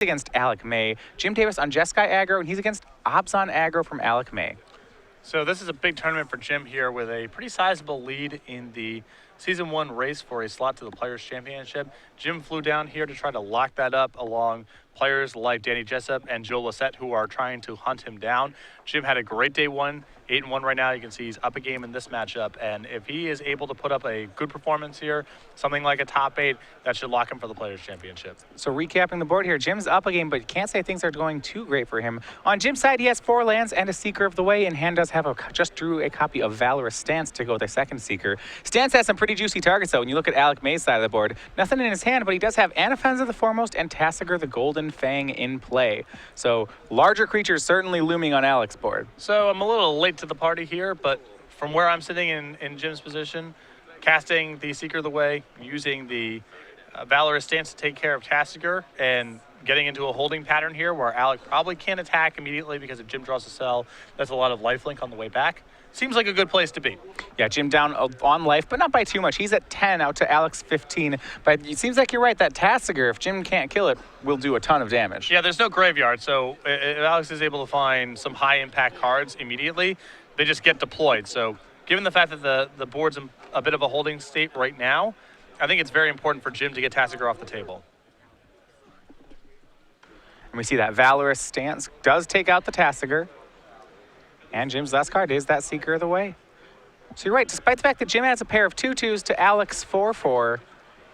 against Alec May. Jim Davis on Jeskai aggro, and he's against Obzon aggro from Alec May. So this is a big tournament for Jim here with a pretty sizable lead in the Season 1 race for a slot to the Players' Championship. Jim flew down here to try to lock that up along players like Danny Jessup and Joe Lissette, who are trying to hunt him down. Jim had a great day one, 8-1 right now. You can see he's up a game in this matchup, and if he is able to put up a good performance here, something like a top 8, that should lock him for the Players' Championship. So recapping the board here, Jim's up a game, but you can't say things are going too great for him. On Jim's side, he has 4 lands and a Seeker of the Way, and hand does have just drew a copy of Valorous Stance to go with a second Seeker. Stance has some pretty juicy targets, though. When you look at Alec May's side of the board, nothing in his hand, but he does have Anafenza the Foremost and Tassiger the Golden Fang in play. So larger creatures certainly looming on Alec's board. So I'm a little late to the party here, but from where I'm sitting in Jim's position, casting the Seeker of the Way, using the Valorous Stance to take care of Tassiger, and getting into a holding pattern here where Alec probably can't attack immediately because if Jim draws a cell, that's a lot of lifelink on the way back. Seems like a good place to be. Yeah, Jim down on life, but not by too much. He's at 10 out to Alec's 15. But it seems like you're right, that Tassiger, if Jim can't kill it, will do a ton of damage. Yeah, there's no graveyard, so if Alex is able to find some high-impact cards immediately, they just get deployed. So given the fact that the board's in a bit of a holding state right now, I think it's very important for Jim to get Tassiger off the table. And we see that Valorous Stance does take out the Tassiger. And Jim's last card is that Seeker of the Way. So you're right, despite the fact that Jim has a pair of 2/2s to Alec's 4/4,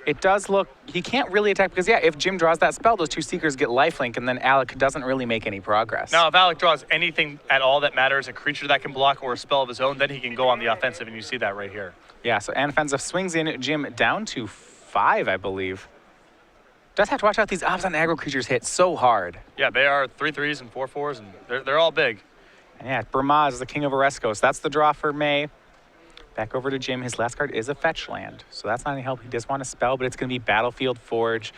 it does look, he can't really attack because, yeah, if Jim draws that spell, those 2 Seekers get lifelink, and then Alec doesn't really make any progress. Now, if Alec draws anything at all that matters, a creature that can block or a spell of his own, then he can go on the offensive, and you see that right here. Yeah, so Anafenza swings in Jim down to 5, I believe. Does have to watch out, these Obzon aggro creatures hit so hard. Yeah, they are 3/3s and 4/4s, and they're all big. And yeah, Burmaz is the king of Oreskos. That's the draw for May. Back over to Jim. His last card is a fetch land, so that's not any help. He does want a spell, but it's going to be Battlefield Forge.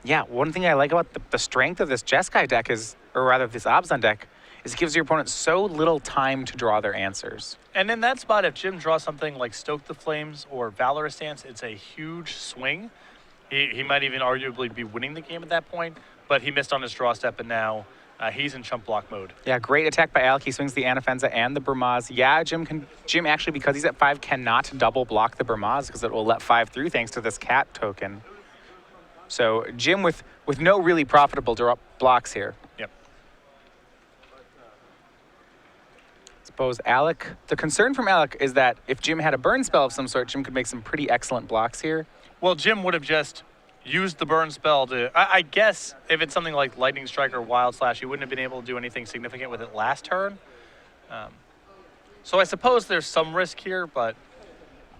Yeah, one thing I like about the strength of this Jeskai deck is, or rather this Obzon deck, is it gives your opponent so little time to draw their answers. And in that spot, if Jim draws something like Stoke the Flames or Valorous Stance, it's a huge swing. He might even arguably be winning the game at that point, but he missed on his draw step, and now he's in chump block mode. Yeah, great attack by Alec. He swings the Anafenza and the Burmaz. Yeah, Jim actually, because he's at 5, cannot double block the Burmaz because it will let 5 through thanks to this cat token. So Jim with no really profitable blocks here. Yep. Suppose Alec, the concern from Alec is that if Jim had a burn spell of some sort, Jim could make some pretty excellent blocks here. Well, Jim would have just used the burn spell to, I guess if it's something like Lightning Strike or Wild Slash, he wouldn't have been able to do anything significant with it last turn. So I suppose there's some risk here, but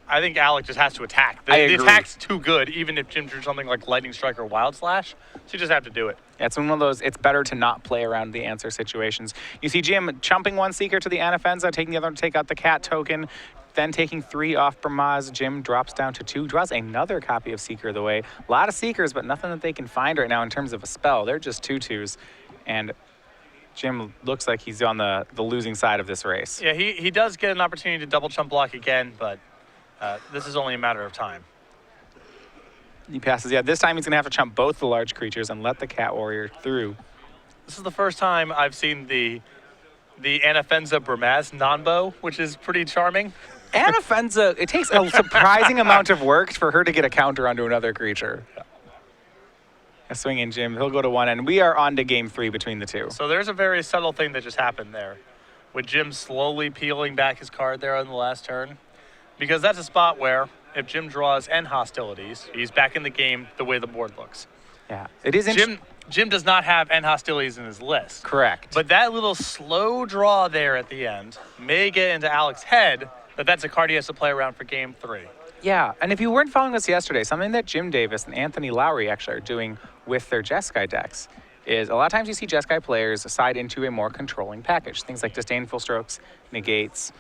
I think Alec just has to attack. The attack's too good, even if Jim drew something like Lightning Strike or Wild Slash, so you just have to do it. Yeah, it's one of those, it's better to not play around the answer situations. You see Jim chumping 1 Seeker to the Anafenza, taking the other to take out the cat token, then taking 3 off Burmaz. Jim drops down to 2, draws another copy of Seeker of the Way. A lot of Seekers, but nothing that they can find right now in terms of a spell. They're just 2/2s, and Jim looks like he's on the losing side of this race. Yeah, he does get an opportunity to double chump block again, but this is only a matter of time. He passes. Yeah, this time he's going to have to chump both the large creatures and let the cat warrior through. This is the first time I've seen the Anafenza Burmaz non-bow, which is pretty charming. Anafenza, it takes a surprising amount of work for her to get a counter onto another creature. Yeah. A swing in Jim. He'll go to 1 end. We are on to game 3 between the 2. So there's a very subtle thing that just happened there, with Jim slowly peeling back his card there on the last turn. Because that's a spot where, if Jim draws End Hostilities, he's back in the game the way the board looks. Yeah, it is interesting. Jim does not have End Hostilities in his list. Correct. But that little slow draw there at the end may get into Alec's head that that's a card he has to play around for game 3. Yeah, and if you weren't following us yesterday, something that Jim Davis and Anthony Lowry actually are doing with their Jeskai decks is a lot of times you see Jeskai players side into a more controlling package. Things like Disdainful Strokes, Negates,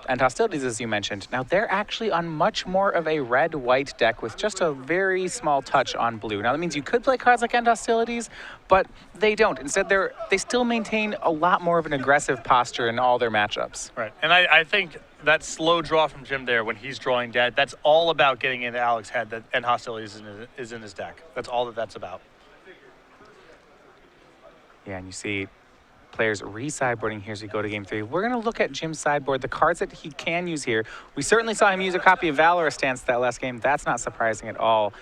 and Hostilities, as you mentioned. Now, they're actually on much more of a red-white deck with just a very small touch on blue. Now, that means you could play cards like End Hostilities, but they don't. Instead, they still maintain a lot more of an aggressive posture in all their matchups. Right, and I think that slow draw from Jim there when he's drawing dead, that's all about getting into Alec's head that End Hostilities is in his deck. That's all that's about. Yeah, and you see players re-sideboarding here as we go to game 3. We're going to look at Jim's sideboard, the cards that he can use here. We certainly saw him use a copy of Valorous Stance that last game. That's not surprising at all.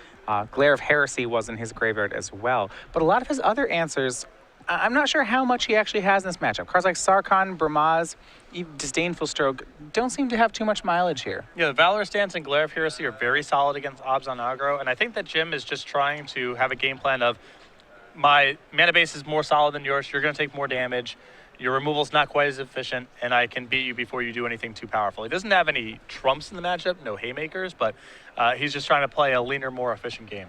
Glare of Heresy was in his graveyard as well. But a lot of his other answers, I'm not sure how much he actually has in this matchup. Cards like Sarkhan, Bramaz, even Disdainful Stroke don't seem to have too much mileage here. Yeah, the Valor Stance and Glare of Heresy are very solid against Obs on aggro, and I think that Jim is just trying to have a game plan of, my mana base is more solid than yours, you're going to take more damage, your removal's not quite as efficient, and I can beat you before you do anything too powerful. He doesn't have any trumps in the matchup, no haymakers, but he's just trying to play a leaner, more efficient game.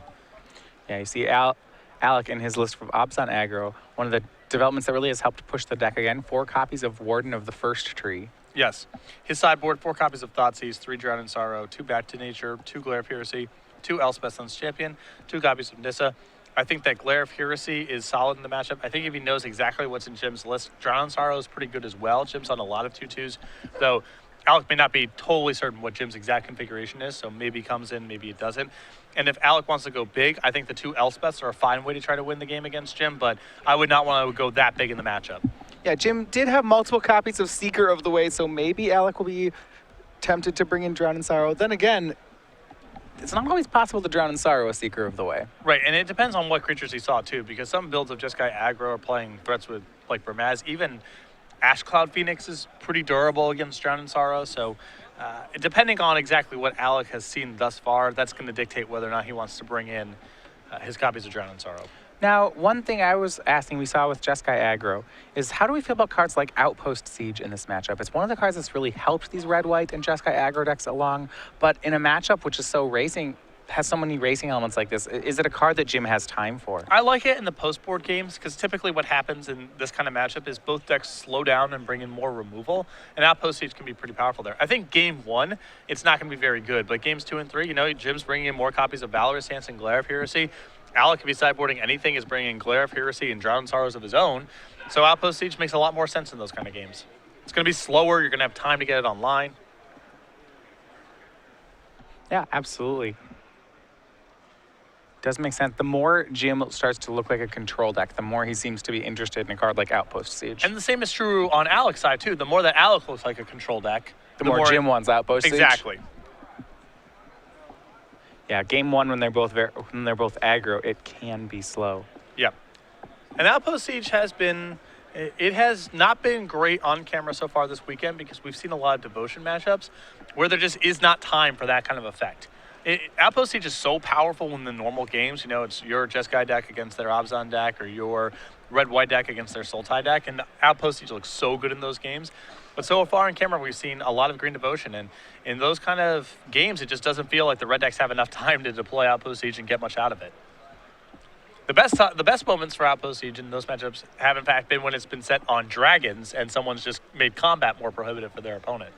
Yeah, you see Alec in his list from Obs on aggro, one of the developments that really has helped push the deck again, 4 copies of Warden of the First Tree. Yes. His sideboard, 4 copies of Thoughtseize, 3 Drown in Sorrow, 2 Back to Nature, 2 Glare of Heresy, 2 Elspeth Sun's Champion, 2 copies of Nissa. I think that Glare of Heresy is solid in the matchup. I think if he knows exactly what's in Jim's list, Drown in Sorrow is pretty good as well. Jim's on a lot of 2/2s, though Alec may not be totally certain what Jim's exact configuration is, so maybe it comes in, maybe it doesn't. And if Alec wants to go big, I think the 2 Elspeths are a fine way to try to win the game against Jim, but I would not want to go that big in the matchup. Yeah, Jim did have multiple copies of Seeker of the Way, so maybe Alec will be tempted to bring in Drown in Sorrow. Then again, it's not always possible to Drown in Sorrow a Seeker of the Way. Right, and it depends on what creatures he saw, too, because some builds of Jeskai aggro are playing threats with, like, Bramaz. Even Ash Cloud Phoenix is pretty durable against Drown in Sorrow, so depending on exactly what Alec has seen thus far, that's going to dictate whether or not he wants to bring in his copies of Drown in Sorrow. Now, one thing I was asking, we saw with Jeskai aggro, is how do we feel about cards like Outpost Siege in this matchup? It's one of the cards that's really helped these red-white and Jeskai aggro decks along, but in a matchup which is so racing, has so many racing elements like this, is it a card that Jim has time for? I like it in the post-board games, because typically what happens in this kind of matchup is both decks slow down and bring in more removal, and Outpost Siege can be pretty powerful there. I think game 1, it's not going to be very good, but games 2 and 3, you know, Jim's bringing in more copies of Valorous Stance and Glare of Heresy. Alec could be sideboarding anything, is bringing in Glare of Heresy and Drown in Sorrows of his own. So Outpost Siege makes a lot more sense in those kind of games. It's going to be slower. You're going to have time to get it online. Yeah, absolutely. Does make sense. The more Jim starts to look like a control deck, the more he seems to be interested in a card like Outpost Siege. And the same is true on Alec's side, too. The more that Alec looks like a control deck, the more Jim wants Outpost Siege. Exactly. Yeah, game 1 when they're both aggro, it can be slow. Yeah. And Outpost Siege has been, it has not been great on camera so far this weekend because we've seen a lot of Devotion matchups where there just is not time for that kind of effect. Outpost Siege is so powerful in the normal games. You know, it's your Jeskai deck against their Obzon deck or your red-white deck against their Sultai deck, and Outpost Siege looks so good in those games. But so far in camera, we've seen a lot of Green Devotion, and in those kind of games, it just doesn't feel like the red decks have enough time to deploy Outpost Siege and get much out of it. The best moments for Outpost Siege in those matchups have, in fact, been when it's been set on dragons and someone's just made combat more prohibitive for their opponent.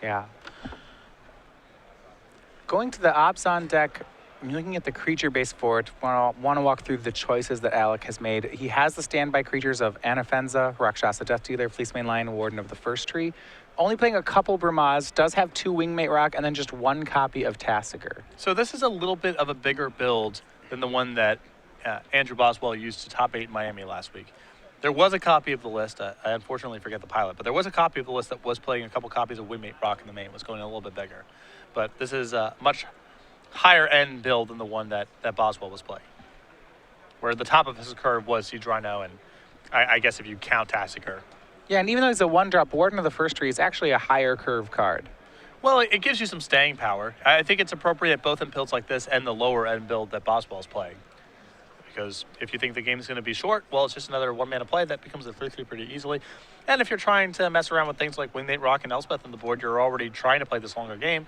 Yeah. Going to the Obzon deck, I'm looking at the creature base for it. Want to walk through the choices that Alec has made. He has the standby creatures of Anafenza, Rakshasa Death Dealer, Fleecemane Lion, Warden of the First Tree. Only playing a couple Bramaz, does have 2 Wingmate Rock, and then just 1 copy of Tassiger. So this is a little bit of a bigger build than the one that Andrew Boswell used to top 8 in Miami last week. There was a copy of the list. I unfortunately forget the pilot, but there was a copy of the list that was playing a couple copies of Wingmate Rock in the main. Was going a little bit bigger. But this is a much higher end build than the one that Boswell was playing, where the top of his curve was Siege Rhino, and I guess if you count Tassiger. Yeah, and even though he's a 1-drop, Warden of the First Tree is actually a higher curve card. Well, it gives you some staying power. I think it's appropriate both in builds like this and the lower end build that Boswell's playing. Because if you think the game's going to be short, well, it's just another 1-mana play that becomes a 3/3 pretty easily. And if you're trying to mess around with things like Wingmate Rock and Elspeth on the board, you're already trying to play this longer game.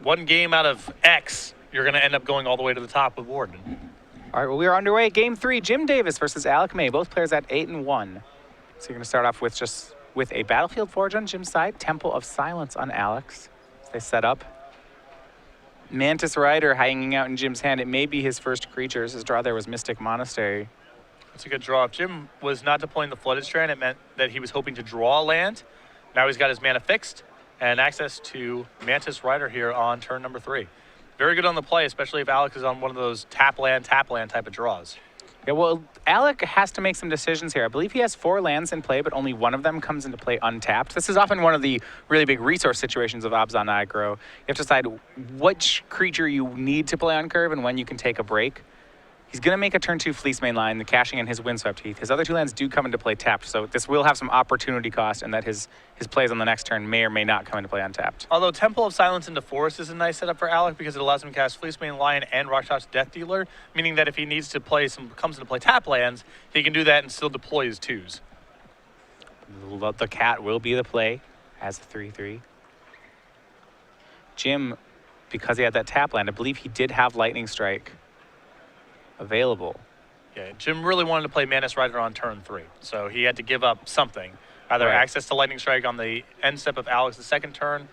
1 game out of X, you're going to end up going all the way to the top with Warden. All right, well, we are underway. Game 3, Jim Davis versus Alec May. Both players at 8-1. So you're going to start off with a Battlefield Forge on Jim's side, Temple of Silence on Alec's. As they set up. Mantis Rider hanging out in Jim's hand. It may be his first creatures. His draw there was Mystic Monastery. That's a good draw. If Jim was not deploying the Flooded Strand, it meant that he was hoping to draw a land. Now he's got his mana fixed and access to Mantis Rider here on turn number 3. very good on the play, especially if Alec is on one of those tap land type of draws. Yeah, well, Alec has to make some decisions here. I believe he has 4 lands in play, but only one of them comes into play untapped. This is often one of the really big resource situations of Abzan aggro. You have to decide which creature you need to play on curve and when you can take a break. He's going to make a turn 2 Fleece main line, cashing in his Windswept Heath. His other 2 lands do come into play tapped, so this will have some opportunity cost, and that his plays on the next turn may or may not come into play untapped. Although Temple of Silence into Forest is a nice setup for Alec because it allows him to cast Fleece main Lion and Rakshot's Death Dealer, meaning that if he needs to play comes into play tap lands, he can do that and still deploy his 2s. The cat will be the play as a 3/3. Jim, because he had that tap land, I believe he did have Lightning Strike available. Yeah, Jim really wanted to play Mantis Rider on turn 3, so he had to give up something. Either Right. access to Lightning Strike on the end step of Alec's second turn,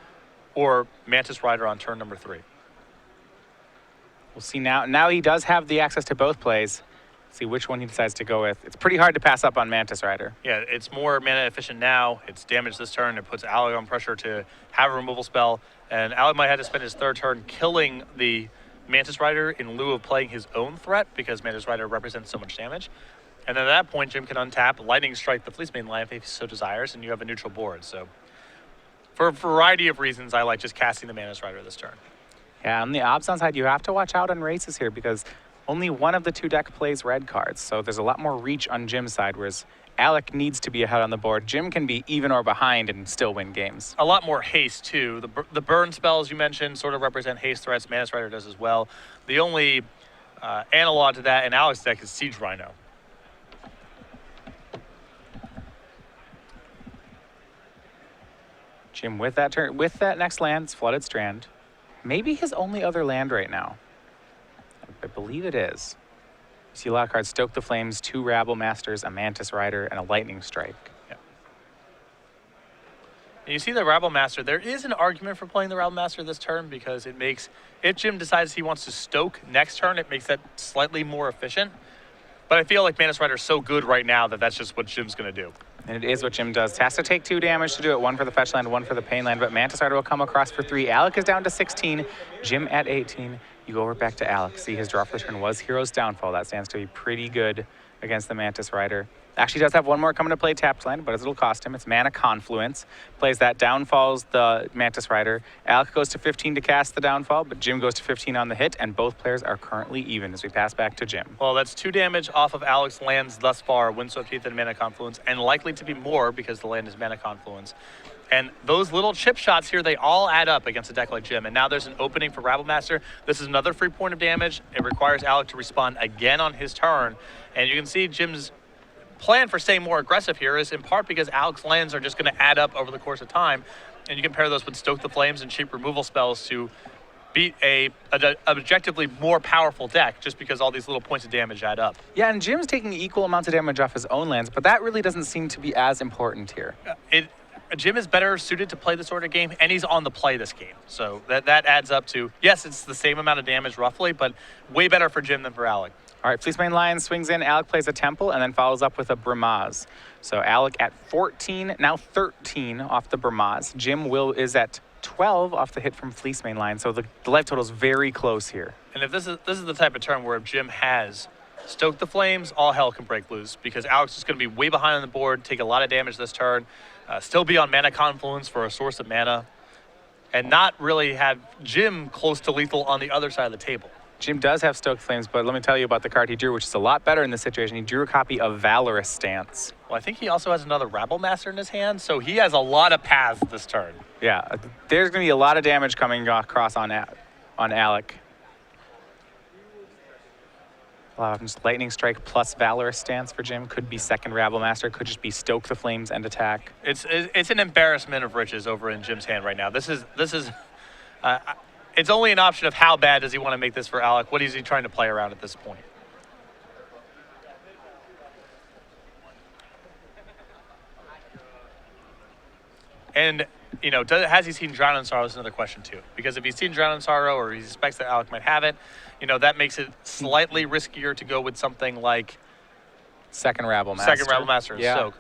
or Mantis Rider on turn number 3. We'll see now. Now he does have the access to both plays. See which one he decides to go with. It's pretty hard to pass up on Mantis Rider. Yeah, it's more mana efficient now. It's damage this turn. It puts Alec on pressure to have a removal spell, and Alec might have to spend his third turn killing the Mantis Rider in lieu of playing his own threat because Mantis Rider represents so much damage. And then at that point, Jim can untap, Lightning Strike the Fleece main Lion if he so desires, and you have a neutral board. So for a variety of reasons, I like just casting the Mantis Rider this turn. Yeah, on the Abzan side, you have to watch out on races here because only one of the 2 deck plays red cards. So there's a lot more reach on Jim's side, whereas Alec needs to be ahead on the board. Jim can be even or behind and still win games. A lot more haste, too. The burn spells you mentioned sort of represent haste threats. Mantis Rider does as well. The only analog to that in Alec's deck is Siege Rhino. Jim with that turn, with that next land, it's Flooded Strand. Maybe his only other land right now. I believe it is. You see a lot of cards: Stoke the Flames, 2 Rabble Masters, a Mantis Rider, and a Lightning Strike. Yeah. And you see the Rabble Master. There is an argument for playing the Rabble Master this turn because it makes, if Jim decides he wants to Stoke next turn, it makes that slightly more efficient. But I feel like Mantis Rider is so good right now that that's just what Jim's going to do. And it is what Jim does. Has to take 2 damage to do it, 1 for the fetch land, 1 for the pain land, but Mantis Rider will come across for 3. Alec is down to 16, Jim at 18. You go over back to Alec. See, his draw for the turn was Hero's Downfall. That stands to be pretty good against the Mantis Rider. Actually does have 1 more coming to play tapped land, but it'll cost him. It's Mana Confluence. Plays that, downfalls the Mantis Rider. Alec goes to 15 to cast the downfall, but Jim goes to 15 on the hit, and both players are currently even as we pass back to Jim. Well, that's 2 damage off of Alec's lands thus far, Windswept Heath and Mana Confluence, and likely to be more because the land is Mana Confluence. And those little chip shots here, they all add up against a deck like Jim. And now there's an opening for Rabble Master. This is another free point of damage. It requires Alec to respond again on his turn. And you can see Jim's plan for staying more aggressive here is in part because Alec's lands are just going to add up over the course of time. And you compare those with Stoke the Flames and cheap removal spells to beat a objectively more powerful deck just because all these little points of damage add up. Yeah, and Jim's taking equal amounts of damage off his own lands, but that really doesn't seem to be as important here. Jim is better suited to play this sort of game, and he's on the play this game. So that adds up to, yes, it's the same amount of damage roughly, but way better for Jim than for Alec. All right, Fleece main Lion swings in. Alec plays a Temple and then follows up with a Bramaz. So Alec at 14, now 13 off the Bramaz. Jim is at 12 off the hit from Fleece main Lion. So the life total is very close here. And if this is the type of turn where if Jim has Stoke the Flames, all hell can break loose because Alec's is going to be way behind on the board, take a lot of damage this turn, still be on Mana Confluence for a source of mana, and not really have Jim close to lethal on the other side of the table. Jim does have Stoke Flames, but let me tell you about the card he drew, which is a lot better in this situation. He drew a copy of Valorous Stance. Well, I think he also has another Rabble Master in his hand, so he has a lot of paths this turn. Yeah, there's going to be a lot of damage coming across on Alec. Just Lightning Strike plus Valorous Stance for Jim. Could be second Rabble Master. Could just be Stoke the Flames and attack. It's an embarrassment of riches over in Jim's hand right now. This is it's only an option of how bad does he want to make this for Alec. What is he trying to play around at this point? And, you know, has he seen Drown in Sorrow is another question, too. Because if he's seen Drown in Sorrow or he suspects that Alec might have it, you know, that makes it slightly riskier to go with something like Second Rabble Master. Second Rabble Master and yeah. Soak.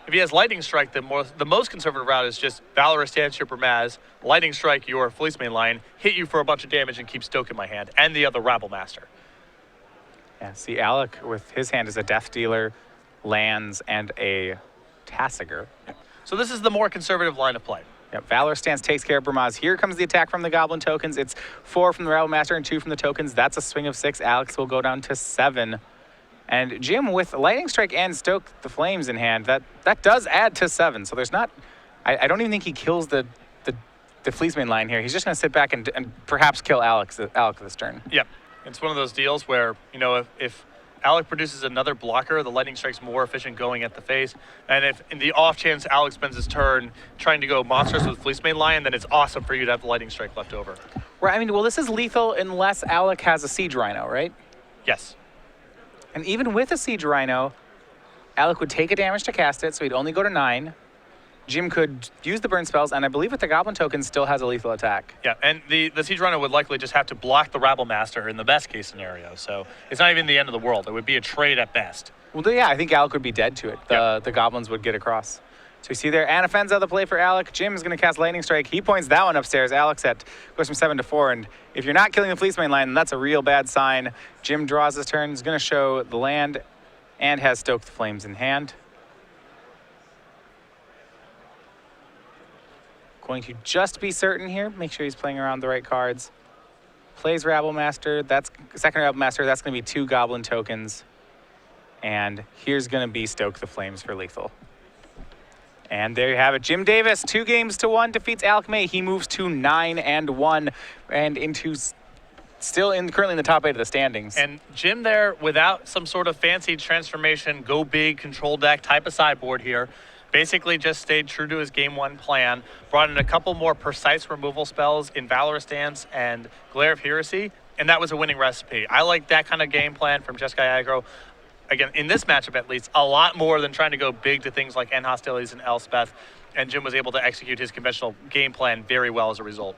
if he has Lightning Strike, the most conservative route is just Valorous Dance Shipper Maz, Lightning Strike your Fleecemane line, hit you for a bunch of damage and keep Stoke in my hand, and the other Rabble Master. Yeah, see, Alec with his hand is a Death Dealer, lands, and a Tassiger. So this is the more conservative line of play. Yep, Valor Stance takes care of Bramaz. Here comes the attack from the Goblin tokens. It's 4 from the Rabble Master and 2 from the tokens. That's a swing of 6. Alex will go down to 7. And Jim, with Lightning Strike and Stoke the Flames in hand, that does add to 7. So there's not... I don't even think he kills the Fleecemane line here. He's just going to sit back and perhaps kill Alec this turn. Yep. It's one of those deals where, you know, if Alec produces another blocker, the Lightning Strike's more efficient going at the face. And if in the off chance Alec spends his turn trying to go monsters with Fleecemane Lion, then it's awesome for you to have the Lightning Strike left over. Right. I mean, well, this is lethal unless Alec has a Siege Rhino, right? Yes. And even with a Siege Rhino, Alec would take a damage to cast it, so he'd only go to 9. Jim could use the burn spells, and I believe with the Goblin token still has a lethal attack. Yeah, and the Siege Rhino would likely just have to block the Rabble Master in the best case scenario. So it's not even the end of the world. It would be a trade at best. Well, yeah, I think Alec would be dead to it. The Goblins would get across. So you see there, Anafenza the play for Alec. Jim is going to cast Lightning Strike. He points that one upstairs. Alec's goes from 7 to 4, and if you're not killing the Fleecemane line, then that's a real bad sign. Jim draws his turn. He's going to show the land and has Stoke the Flames in hand. Going to just be certain here. Make sure he's playing around the right cards. Plays Rabble Master. That's second Rabble Master. That's going to be 2 Goblin tokens. And here's going to be Stoke the Flames for lethal. And there you have it. Jim Davis, 2 games to 1, defeats Alec May. He moves to 9-1 and into currently in the top 8 of the standings. And Jim there, without some sort of fancy transformation, go big, control deck type of sideboard here, basically just stayed true to his game 1 plan, brought in a couple more precise removal spells in Valorous Dance and Glare of Heresy, and that was a winning recipe. I like that kind of game plan from Jeskai Aggro. Again, in this matchup at least, a lot more than trying to go big to things like End Hostilities and Elspeth, and Jim was able to execute his conventional game plan very well as a result.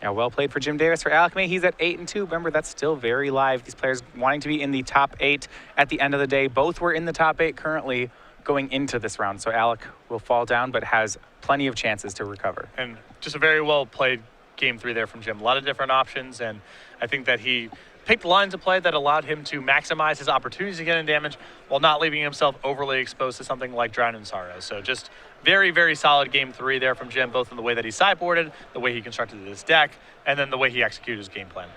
Yeah, well played for Jim Davis. For Alec May, he's at 8-2. Remember, that's still very live. These players wanting to be in the top 8 at the end of the day. Both were in the top 8 currently going into this round. So Alec will fall down, but has plenty of chances to recover. And just a very well played game 3 there from Jim. A lot of different options, and I think that he picked lines of play that allowed him to maximize his opportunities to get in damage while not leaving himself overly exposed to something like Drown in Sorrow. So just very, very solid game 3 there from Jim, both in the way that he sideboarded, the way he constructed his deck, and then the way he executed his game plan.